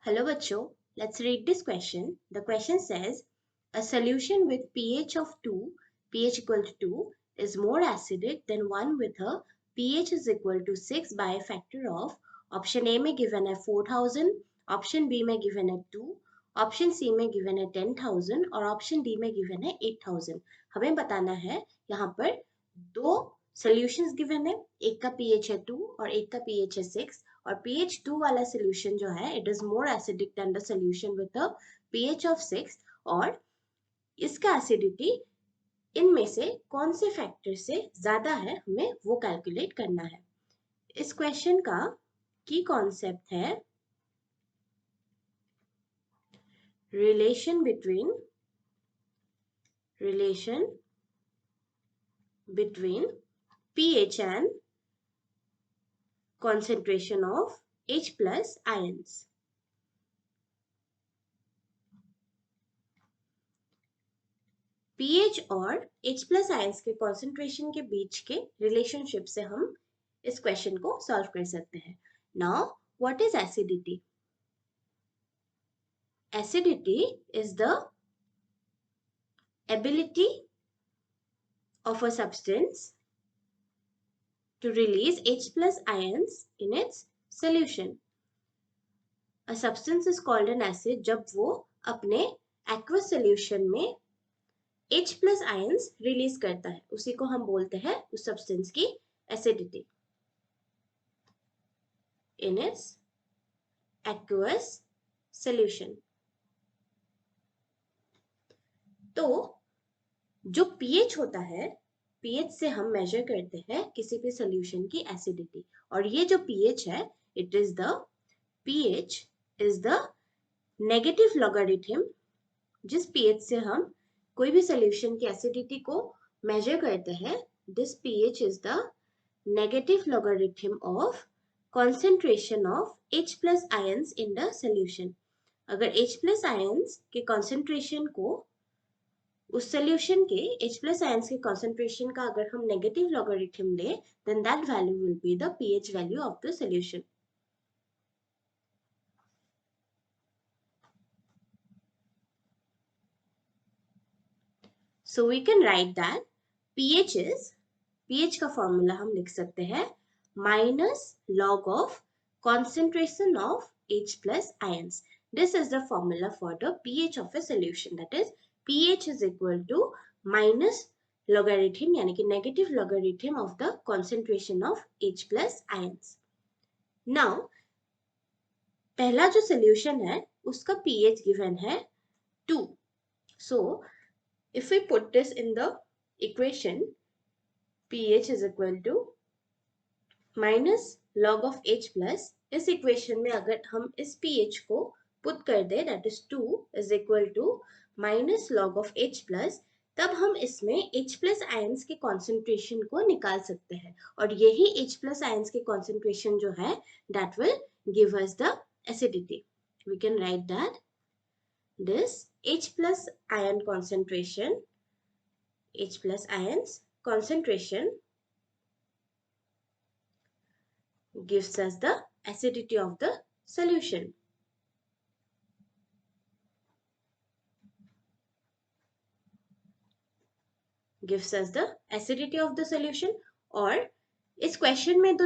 Hello bachcho, let's read this question. The question says, a solution with pH of 2, pH equal to 2 is more acidic than one with a pH is equal to 6 by a factor of option A में given है 4000, option B में given है 2, option C में given है 10,000 और option D में given है 8,000. हमें बताना है यहाँ पर दो सॉल्यूशंस गिवन है, एक का pH है 2 और एक का pH है 6 और pH 2 वाला सॉल्यूशन जो है it is more acidic then the solution with a pH of 6 और इसका एसिडिटी इनमें से कौन से फैक्टर से ज्यादा है हमें वो कैलकुलेट करना है. इस क्वेश्चन का की कॉन्सेप्ट है relation between pH and concentration of H plus ions. pH और H plus ions के concentration के बीच के relationship से हम इस question को solve कर सकते हैं. Now, what is acidity? Acidity is the ability of a substance to release H plus ions in its solution. A substance is called an acid जब वो अपने aqueous solution में H plus ions release करता है, उसी को हम बोलते हैं उस substance की acidity in its aqueous solution. तो जो pH होता है, pH से हम measure करते हैं किसी भी solution की acidity और ये जो pH है, pH is the negative logarithm जिस pH से हम कोई भी solution की acidity को measure करते हैं. This pH is the negative logarithm of concentration of H plus ions in the solution. अगर H plus ions के concentration को उस solution के H plus ions के concentration का अगर हम negative logarithm ले, then that value will be the pH value of the solution. So we can write that pH का formula हम लिख सकते हैं minus log of concentration of H plus ions. This is the formula for the pH of a solution. That is pH is equal to minus logarithm यानी कि negative logarithm of the concentration of H plus ions. Now पहला जो solution है उसका pH given है 2. So if we put this in the equation, pH is equal to minus log of H plus, इस equation में अगर हम इस pH को put कर दे, that is 2 is equal to minus log of H plus, तब हम इसमें H plus ions के concentration को निकाल सकते हैं और यही H plus ions के concentration जो है that will give us the acidity. We can write that this H plus ion concentration, H plus ions concentration gives us the acidity of the solution. Gives us the acidity of the solution. और इस question में तो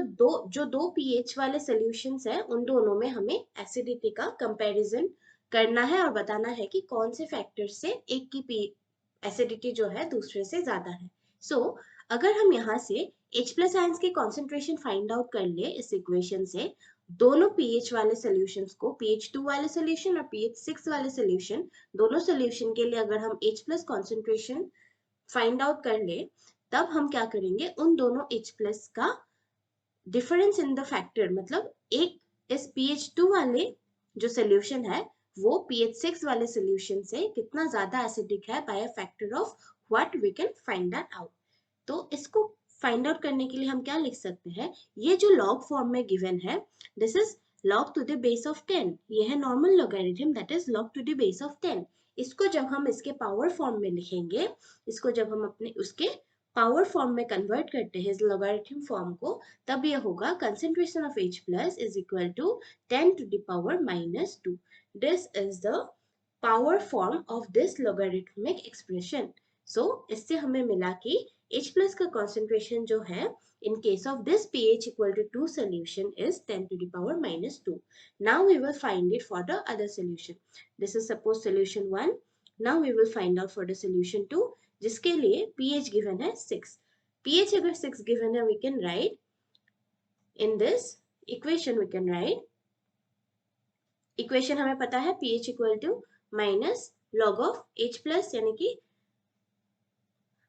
दो pH वाले solutions हैं उन दोनों में हमें एसिडिटी का कंपैरिजन करना है और बताना है कि कौन से फैक्टर से एक की एसिडिटी जो है दूसरे से ज्यादा है. सो अगर हम यहाँ से H plus ions के कॉन्सेंट्रेशन फाइंड आउट कर ले इस इक्वेशन से, दोनों pH वाले सॉल्यूशंस को pH 2 वाले सॉल्यूशन और pH 6 वाले सॉल्यूशन, दोनों सॉल्यूशन के लिए अगर हम H plus concentration find out कर ले, तब हम क्या करेंगे, उन दोनों H plus का डिफरेंस इन द फैक्टर, मतलब एक इस pH 2 वाले जो सॉल्यूशन है वो pH 6 वाले सॉल्यूशन से कितना ज्यादा एसिडिक है by a factor of what we can find that out. तो इसको फाइंड आउट करने के लिए हम क्या लिख सकते हैं, ये जो लॉग फॉर्म में गिवन है this is log to the base of 10. ये है normal logarithm that is log to the base of 10. इसको जब हम इसके पावर फॉर्म में लिखेंगे, इसको जब हम अपने उसके पावर फॉर्म में कन्वर्ट करते हैं इस लॉगरिथम फॉर्म को, तब ये होगा concentration of H plus is equal to 10 to the power minus 2. This is the power form of this logarithmic expression. So इससे हमें मिला कि H प्लस का कॉन्सेंट्रेशन जो है in case of this pH equal to 2 solution is 10 to the power minus 2. Now we will find it for the other solution. This is suppose solution 1. Now we will find out for the solution 2, जिसके लिए pH given है 6. pH अगर 6 given है, we can write in this equation, we can write equation हमें पता है pH equal to minus log of H plus यानी कि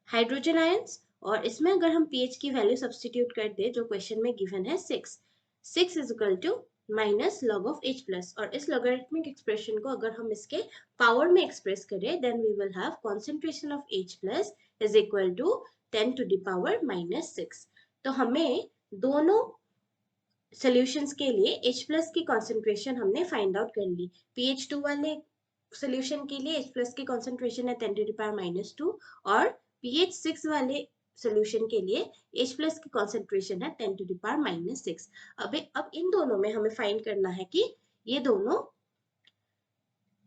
हाइड्रोजन आयंस, और इसमें अगर हम pH की वैल्यू सब्स्टिट्यूट कर दे जो क्वेश्चन में गिवन है 6 is equal to minus log of H plus, और इस लॉगरिथमिक एक्सप्रेशन को अगर हम इसके पावर में एक्सप्रेस करें then we will have concentration of H plus is equal to 10 to the power minus 6. तो हमें दोनों सॉल्यूशंस के लिए H प्लस की कॉन्सेंट्रेशन हमने फाइंड आउट कर ली. pH 2 वाले सॉल्यूशन के लिए H प्लस की कॉन्सेंट्रेशन है 10 to the power minus 2, और pH 6 वाले सॉल्यूशन के लिए H प्लस की कॉन्सेंट्रेशन है 10 to the power minus 6. अब इन दोनों में हमें फाइंड करना है कि ये दोनों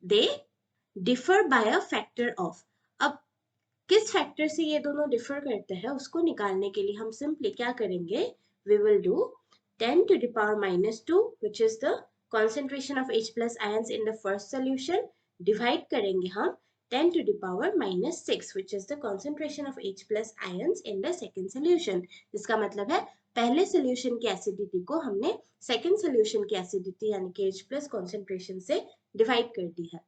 they differ by a factor of. अब किस फैक्टर से ये दोनों डिफर करते हैं उसको निकालने के लिए हम सिंपली क्या करेंगे, we will do 10 to the power minus 2 which is the concentration of H plus ions in the first solution, divide करेंगे हम 10 to the power minus 6 which is the concentration of H plus ions in the second solution. जिसका मतलब है पहले solution की acidity को हमने second solution की एसिडिटी यानी कि H plus concentration से डिवाइड कर दी है.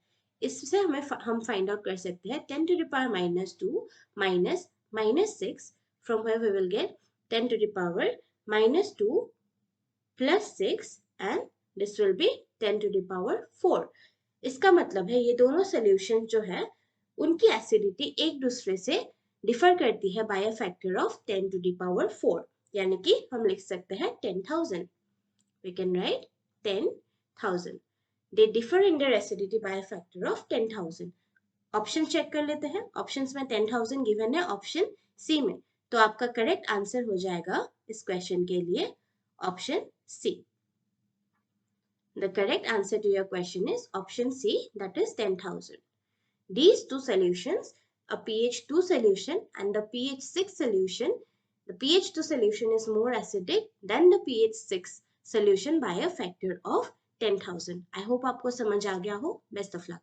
इससे हम फाइंड आउट कर सकते हैं 10 to the power minus 2 minus 6 from where we will get 10 to the power minus 2 plus 6 and this will be 10 to the power 4. इसका मतलब है ये दोनों सॉल्यूशन जो है उनकी एसिडिटी एक दूसरे से डिफर करती है by a factor of 10 to the power 4, यानी कि हम लिख सकते हैं 10,000. We can write 10,000. They differ in their acidity by a factor of 10,000. Option check कर लेते हैं. ऑप्शंस में 10,000 गिवन है ऑप्शन सी में, तो आपका करेक्ट आंसर हो जाएगा इस क्वेश्चन के लिए option C. The correct answer to your question is option C, that is 10,000. These two solutions, a pH 2 solution and the pH 6 solution, the pH 2 solution is more acidic than the pH 6 solution by a factor of 10,000. I hope आपको समझ आ गया हो. Best of luck.